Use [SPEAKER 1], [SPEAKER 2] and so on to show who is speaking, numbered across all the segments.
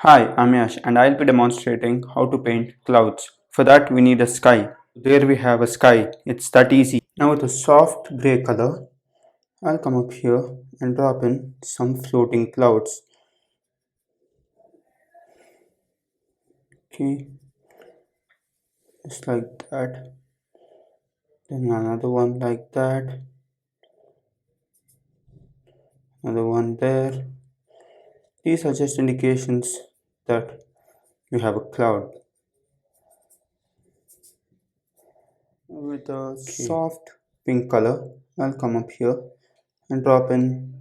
[SPEAKER 1] Hi, I'm Yash and I'll be demonstrating how to paint clouds. For that we need a sky. There we have a sky. It's that easy. Now with a soft grey color, I'll come up here and drop in some floating clouds. Okay, just like that. Then another one like that. Another one there. These are just indications that you have a cloud. With a soft pink color, I'll come up here and drop in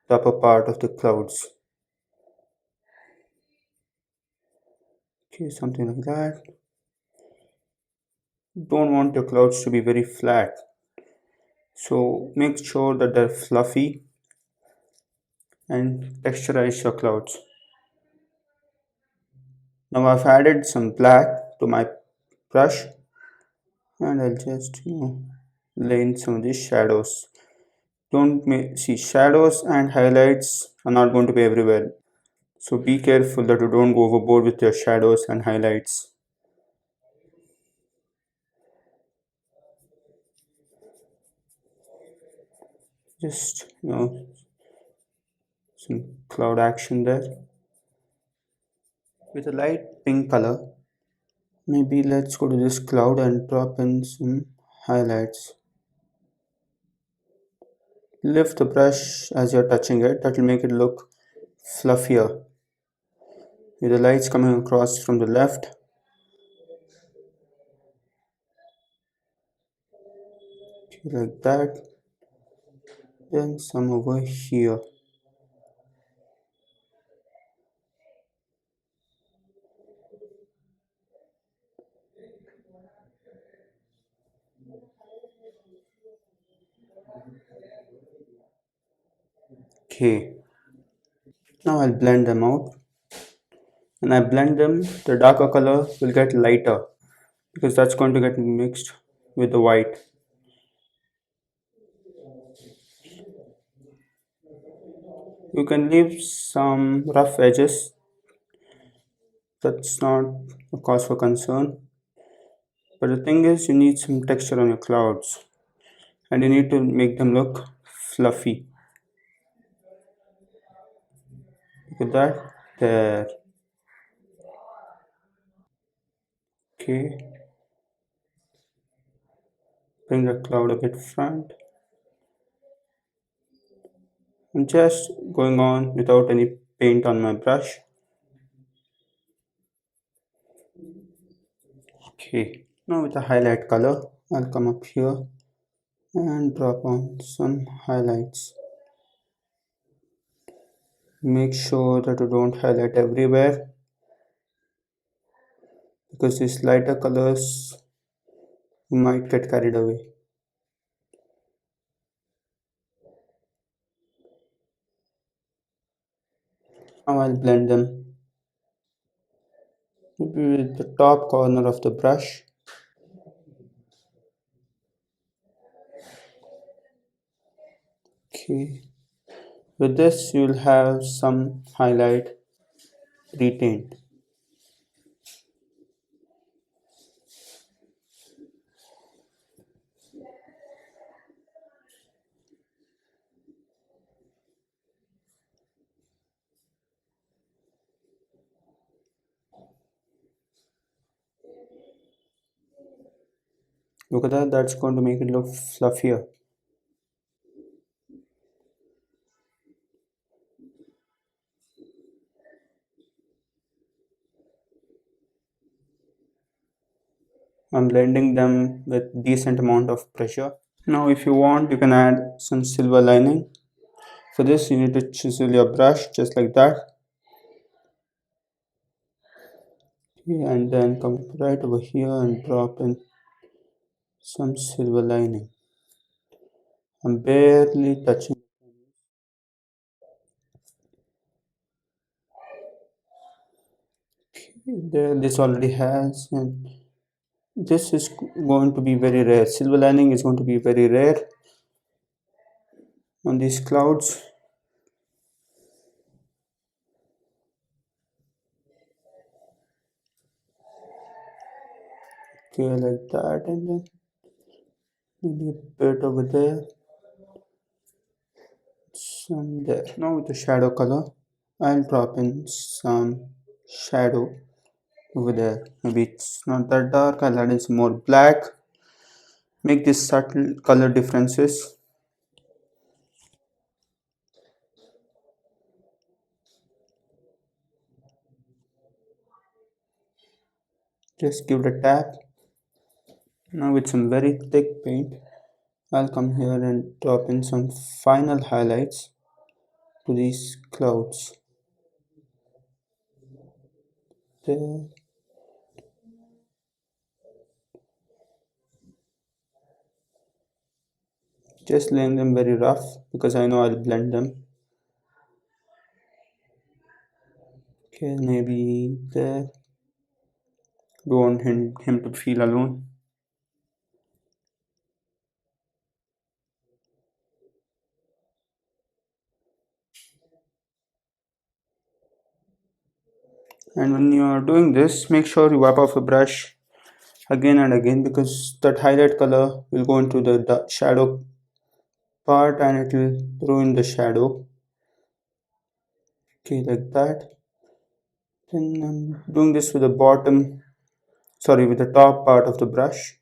[SPEAKER 1] the upper part of the clouds. Okay, something like that. Don't want your clouds to be very flat, so make sure that they're fluffy and texturize your clouds. Now I've added some black to my brush and I'll just lay in some of these shadows. Don't see, shadows and highlights are not going to be everywhere, so be careful that you don't go overboard with your shadows and highlights. Just some cloud action there with a light pink color. Maybe let's go to this cloud and drop in some highlights. Lift the brush as you're touching it, that will make it look fluffier. With the lights coming across from the left, like that. Then some over here. Okay, now I'll blend them out. When I blend them, the darker color will get lighter because that's going to get mixed with the white. You can leave some rough edges, that's not a cause for concern. But the thing is, you need some texture on your clouds and you need to make them look fluffy. Look at that. There. Okay. Bring the cloud a bit front. I'm just going on without any paint on my brush. Okay. Now with the highlight color, I'll come up here and drop on some highlights. Make sure that you don't highlight everywhere because these lighter colors you might get carried away. Now I'll blend them maybe with the top corner of the brush. Okay. With this you will have some highlight retained. Look at that, that's going to make it look fluffier. I'm blending them with decent amount of pressure. Now if you want, you can add some silver lining. For this you need to chisel your brush just like that. Okay, and then come right over here and drop in some silver lining. I'm barely touching. Okay, there, this already has, and this is going to be very rare. Silver lining is going to be very rare on these clouds. Okay, like that, and then maybe a bit over there, some there. Now with the shadow color, I'll drop in some shadow over there. Maybe it's not that dark. I'll add in some more black. Make these subtle color differences. Just give it a tap. Now with some very thick paint, I'll come here and drop in some final highlights to these clouds. There, just laying them very rough because I know I'll blend them. Okay, maybe there. Don't want him to feel alone. And when you are doing this, make sure you wipe off a brush again and again because that highlight color will go into the shadow part and it will ruin the shadow. Okay, like that. Then I'm doing this with the bottom, sorry, with the top part of the brush.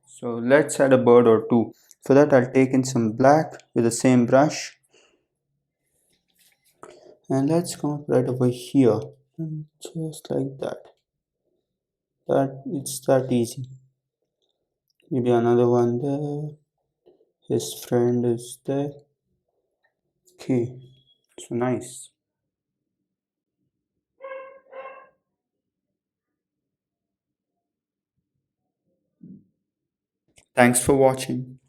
[SPEAKER 1] So let's add a bird or two. For that, I'll take in some black with the same brush and let's come up right over here and just like that. That it's that easy. Maybe another one there. His friend is there. Okay, so nice. Thanks for watching.